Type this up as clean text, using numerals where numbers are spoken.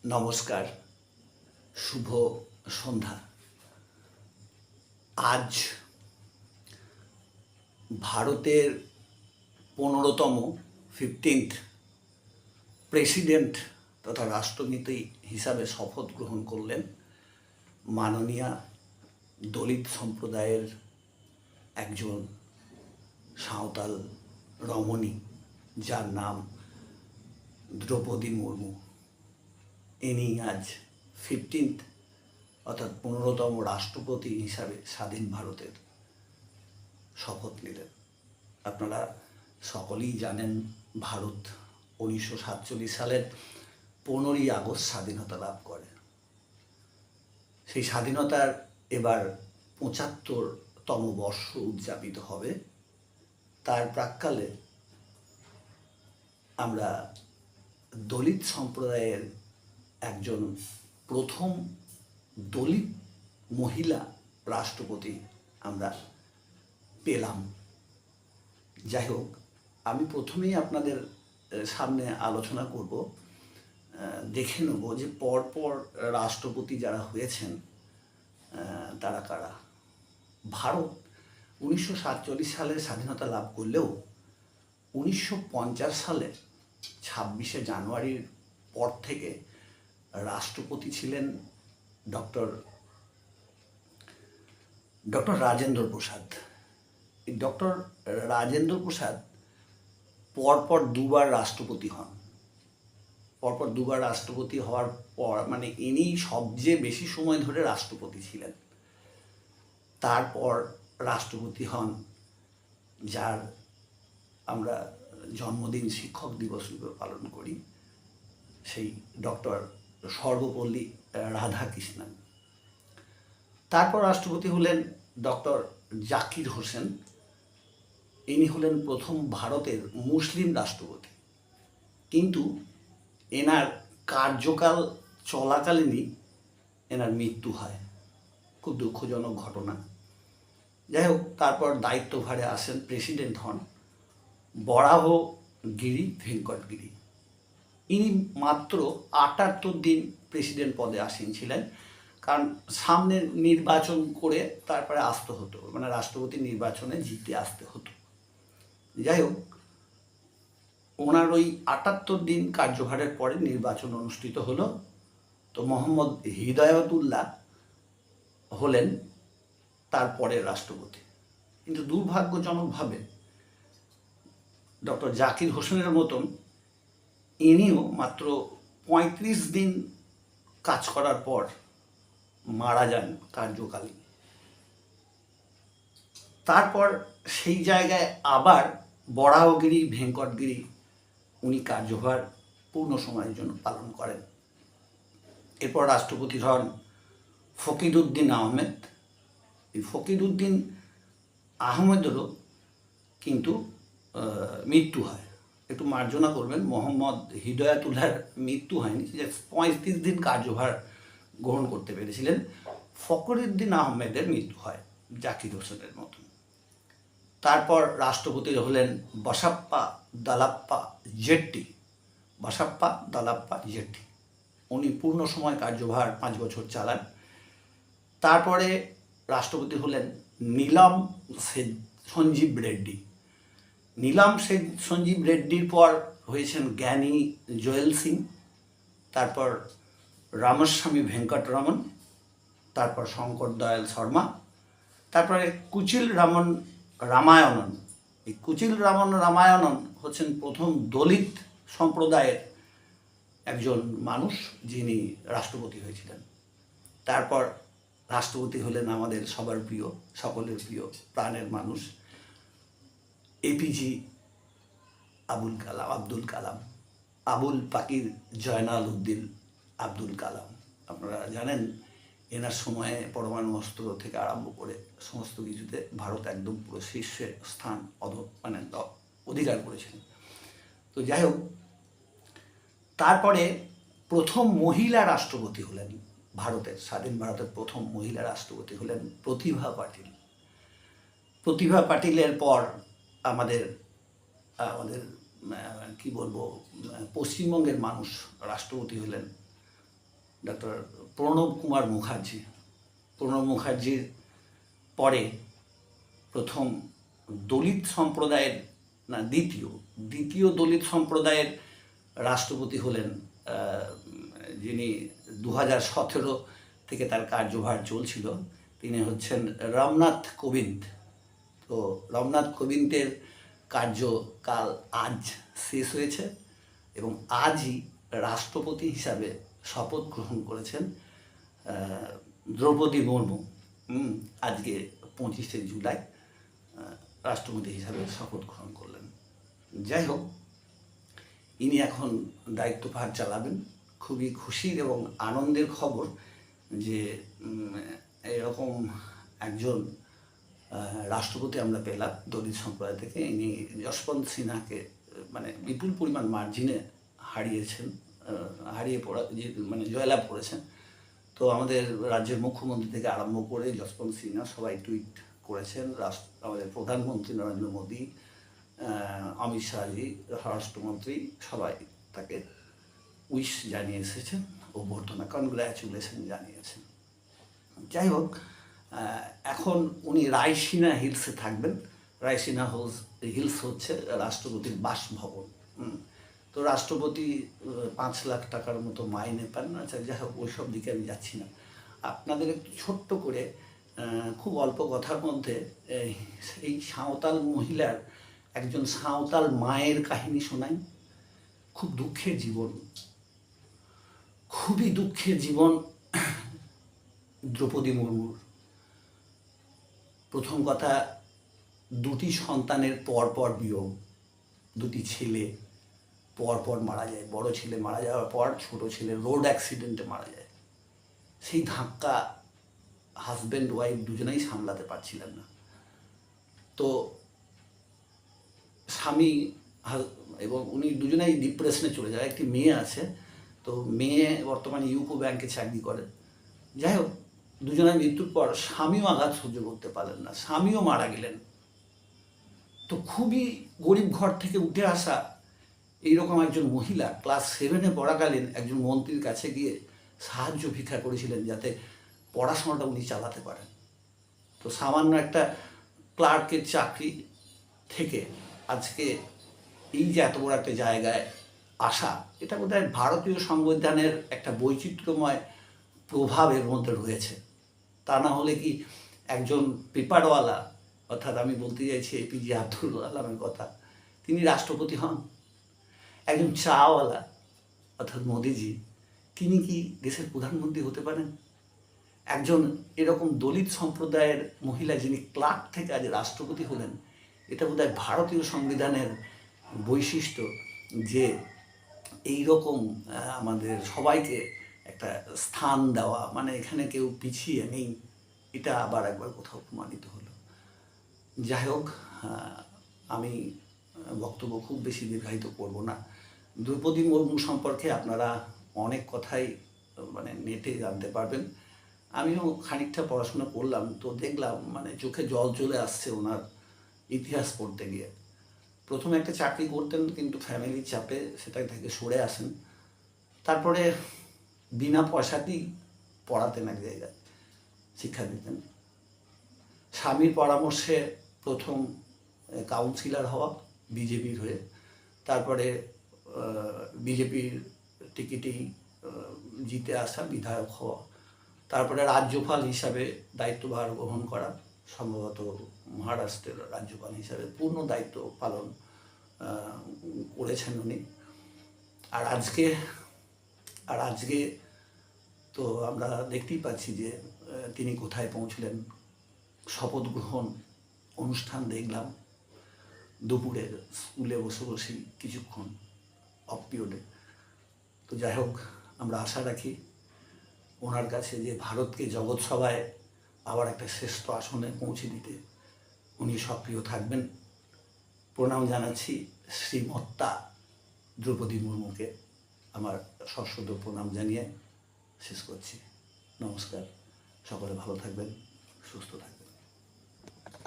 নমস্কার, শুভ সন্ধ্যা। আজ ভারতের 15তম 15th প্রেসিডেন্ট তথা রাষ্ট্রপতি হিসাবে শপথ গ্রহণ করলেন মাননীয়া দলিত সম্প্রদায়ের একজন সাঁওতাল রমণী, যার নাম দ্রৌপদী মুর্মু। ইনি আজ 15th অর্থাৎ 15তম রাষ্ট্রপতি হিসাবে স্বাধীন ভারতের শপথ নিলেন। আপনারা সকলেই জানেন, ভারত 1947 সালের 15ই আগস্ট স্বাধীনতা লাভ করে। সেই স্বাধীনতার এবার 75তম বর্ষ উদযাপিত হবে। তার প্রাক্কালে আমরা দলিত সম্প্রদায়ের একজন প্রথম দলিত মহিলা রাষ্ট্রপতি আমরা পেলাম। যাই হোক, আমি প্রথমেই আপনাদের সামনে আলোচনা করব, দেখে নেব যে পরপর রাষ্ট্রপতি যারা হয়েছেন তারা কারা। ভারত 1947 সালে স্বাধীনতা লাভ করলেও 1950 সালে 26শে জানুয়ারির পর থেকে রাষ্ট্রপতি ছিলেন ডক্টর রাজেন্দ্র প্রসাদ। এই ডক্টর রাজেন্দ্র প্রসাদ পরপর দুবার রাষ্ট্রপতি হন। পরপর দুবার রাষ্ট্রপতি হওয়ার পর ইনি সবচেয়ে বেশি সময় ধরে রাষ্ট্রপতি ছিলেন। তারপর রাষ্ট্রপতি হন যার আমরা জন্মদিন শিক্ষক দিবস রূপে পালন করি, সেই ডক্টর সর্বপল্লী রাধাকৃষ্ণন। তারপর রাষ্ট্রপতি হলেন ডক্টর জাকির হোসেন। ইনি হলেন প্রথম ভারতের মুসলিম রাষ্ট্রপতি, কিন্তু এনার কার্যকাল চলাকালীনই এনার মৃত্যু হয়। খুব দুঃখজনক ঘটনা। যাই হোক, তারপর দায়িত্বভারে আসেন, প্রেসিডেন্ট হন বরাহগিরি ভেঙ্কটগিরি। ইনি মাত্র 78 দিন প্রেসিডেন্ট পদে আসীন ছিলেন, কারণ সামনে নির্বাচন করে তারপরে আসতে হতো, রাষ্ট্রপতি নির্বাচনে জিতে আসতে হতো। যাই হোক, ওনার ওই 78 দিন কার্যভারের পরে নির্বাচন অনুষ্ঠিত হলো। তো মোহাম্মদ হিদায়তুল্লাহ হলেন তারপরে রাষ্ট্রপতি। কিন্তু দুর্ভাগ্যজনকভাবে ডক্টর জাকির হোসেনের মতন ইনিও মাত্র 35 দিন কাজ করার পর মারা যান কার্যকালে। তারপর সেই জায়গায় আবার বরাহগিরি ভেঙ্কটগিরি উনি কার্যভার পূর্ণ সময়ের জন্য পালন করেন। এরপর রাষ্ট্রপতি হন ফকিরউদ্দিন আহমেদ। এই ফকিরউদ্দিন আহমেদেরও কিন্তু মৃত্যু হয়। একটু মার্জনা করবেন, মোহাম্মদ হিদায়াতুল্লাহর মৃত্যু হয়নি, যে 35 দিন কার্যভার গ্রহণ করতে পেরেছিলেন। ফখরুদ্দিন আহমেদের মৃত্যু হয় জাকির হোসেনের মতন। তারপর রাষ্ট্রপতি হলেন বসাপ্পা দালাপ্পা জেট্টি। বসাপ্পা দালাপ্পা জেট্টি উনি পূর্ণ সময় কার্যভার 5 বছর চালান। তারপরে রাষ্ট্রপতি হলেন নীলম সঞ্জীব রেড্ডি। নীলম সঞ্জীব রেড্ডির পর হয়েছেন জ্ঞানী জয়েল সিং, তারপর রামস্বামী ভেঙ্কটরমন, তারপর শঙ্কর দয়াল শর্মা, তারপরে কুচিল রামায়ণন। এই কুচিল রামায়ণন হচ্ছেন প্রথম দলিত সম্প্রদায়ের একজন মানুষ যিনি রাষ্ট্রপতি হয়েছিলেন। তারপর রাষ্ট্রপতি হলেন আমাদের সবার প্রিয়, সকলের প্রিয়, প্রাণের মানুষ এপিজি আব্দুল কালাম, আবুল পাকির জয়নাল উদ্দিন আব্দুল কালাম। আপনারা জানেন, এনার সময়ে পরমাণু অস্ত্র থেকে আরম্ভ করে সমস্ত কিছুতে ভারত একদম পুরো শীর্ষে স্থান অধিকার করেছেন। তো যাই হোক, তারপরে প্রথম মহিলা রাষ্ট্রপতি হলেন স্বাধীন ভারতের প্রথম মহিলা রাষ্ট্রপতি হলেন প্রতিভা পাটিল। প্রতিভা পাটিলের পর আমাদের কি বলবো, পশ্চিমবঙ্গের মানুষ রাষ্ট্রপতি হলেন ডক্টর প্রণব কুমার মুখার্জি। প্রণব মুখার্জির পরে প্রথম দলিত সম্প্রদায়ের না দ্বিতীয় দলিত সম্প্রদায়ের রাষ্ট্রপতি হলেন, যিনি 2017 থেকে তার কার্যভার চলছিল, তিনি হচ্ছেন রামনাথ কোবিন্দ। তো রামনাথ কোবিন্দের কার্যকাল আজ শেষ হয়েছে এবং আজই রাষ্ট্রপতি হিসাবে শপথ গ্রহণ করেছেন দ্রৌপদী মুর্মু। আজকে 25শে জুলাই রাষ্ট্রপতি হিসাবে শপথ গ্রহণ করলেন। যাই হোক, ইনি এখন দায়িত্বভার চালাবেন। খুবই খুশির এবং আনন্দের খবর যে এরকম একজন রাষ্ট্রপতি আমরা পেলাম দলিত সম্প্রদায় থেকে। ইনি যশবন্ত সিনহাকে মানে বিপুল পরিমাণ মার্জিনে জয়লাভ করেছেন। তো আমাদের রাজ্যের মুখ্যমন্ত্রী থেকে আরম্ভ করে যশবন্ত সিনহা সবাই টুইট করেছেন। আমাদের প্রধানমন্ত্রী নরেন্দ্র মোদী, অমিত শাহজি, স্বরাষ্ট্রমন্ত্রী সবাই তাকে উইশ জানিয়ে এসেছেন, অভ্যর্থনা, কনগ্র্যাচুলেশন জানিয়েছেন। যাই হোক, এখন উনি রায়সিনা হিলসে থাকবেন। রায়সিনা হিলস হচ্ছে রাষ্ট্রপতির বাসভবন। তো রাষ্ট্রপতি 5 লাখ টাকার মতো মাইনে পান। আচ্ছা, যাই হোক, ওইসব দিকে আমি যাচ্ছি না। আপনাদের একটু ছোট্ট করে খুব অল্প কথার মধ্যে এই সাঁওতাল মহিলার, একজন সাঁওতাল মায়ের কাহিনী শোনাই। খুব দুঃখের জীবন, খুবই দুঃখের জীবন দ্রৌপদী মুর্মুর। প্রথম কথা, 2টি সন্তানের পর বিয়োগ, 2টি ছেলে পর মারা যায়। বড় ছেলে মারা যাওয়ার পর ছোট ছেলে রোড অ্যাক্সিডেন্টে মারা যায়। সেই ধাক্কা হাজব্যান্ড ওয়াইফ দুজনেই সামলাতে পারছিলেন না। তো স্বামী এবং উনি দুজনেই ডিপ্রেশনে চলে যায়। একটি মেয়ে আছে, তো মেয়ে বর্তমানে ইউকো ব্যাংকে চাকরি করে। যাই হোক, দুজনের মৃত্যুর পর স্বামীও আঘাত সহ্য করতে পারলেন না, স্বামীও মারা গেলেন। তো খুবই গরিব ঘর থেকে উঠে আসা এইরকম একজন মহিলা ক্লাস 7-এ পড়াকালীন একজন মন্ত্রীর কাছে গিয়ে সাহায্য ভিক্ষা করেছিলেন যাতে পড়াশোনাটা উনি চালাতে পারেন। তো সামান্য একটা ক্লার্কের চাকরি থেকে আজকে এই যে এত বড় একটা জায়গায় আসা, এটা বোধহয় ভারতীয় সংবিধানের একটা বৈচিত্র্যময় প্রভাবের মধ্যে রয়েছে। তা না হলে কি একজন পেপারওয়ালা, অর্থাৎ আমি বলতে চাইছি এপিজে আব্দুল কালামের কথা, তিনি রাষ্ট্রপতি হন? একজন চাওয়ালা অর্থাৎ মোদিজি, তিনি কি দেশের প্রধানমন্ত্রী হতে পারেন? একজন এরকম দলিত সম্প্রদায়ের মহিলা যিনি ক্লার্ক থেকে আজ রাষ্ট্রপতি হলেন, এটা বোধহয় ভারতীয় সংবিধানের বৈশিষ্ট্য যে এই রকম আমাদের সবাইকে একটা স্থান দেওয়া, মানে এখানে কেউ পিছিয়ে নেই। এটা আবার একবার কোথাও প্রমাণিত হলো। যাই হোক, আমি বক্তব্য খুব বেশি দীর্ঘায়িত করব না। দ্রৌপদী মুর্মু সম্পর্কে আপনারা অনেক কথাই মানে নেটে জানতে পারবেন। আমিও খানিকটা পড়াশোনা করলাম, তো দেখলাম মানে চোখে জল চলে আসছে ওনার ইতিহাস পড়তে গিয়ে। প্রথমে একটা চাকরি করতেন, কিন্তু ফ্যামিলির চাপে সেটা থেকে সরে আসেন। তারপরে বিনা পয়সাতেই পড়াতেন, এক জায়গায় শিক্ষা দিতেন। স্বামীর পরামর্শে প্রথম কাউন্সিলর হওয়া বিজেপির হয়ে, তারপরে বিজেপির টিকিটেই জিতে আসা, বিধায়ক হওয়া, তারপরে রাজ্যপাল হিসাবে দায়িত্বভার গ্রহণ করা, সম্ভবত মহারাষ্ট্রের রাজ্যপাল হিসাবে পূর্ণ দায়িত্ব পালন করেছেন উনি। আর আজকে তো আমরা দেখতেই পাচ্ছি যে তিনি কোথায় পৌঁছলেন। শপথ গ্রহণ অনুষ্ঠান দেখলাম দুপুরে স্কুলে বসে কিছুক্ষণ অফ পিরিয়ডে। তো যাই হোক, আমরা আশা রাখি ওনার কাছে যে ভারতকে জগৎ সভায় আবার একটা শ্রেষ্ঠ আসনে পৌঁছে দিতে উনি সক্রিয় থাকবেন। প্রণাম জানাচ্ছি শ্রীমত্তা দ্রৌপদী মুর্মুকে, আমার সশ্রদ্ধ প্রণাম জানিয়ে শেষ করছি। নমস্কার, সকলে ভালো থাকবেন, সুস্থ থাকবেন।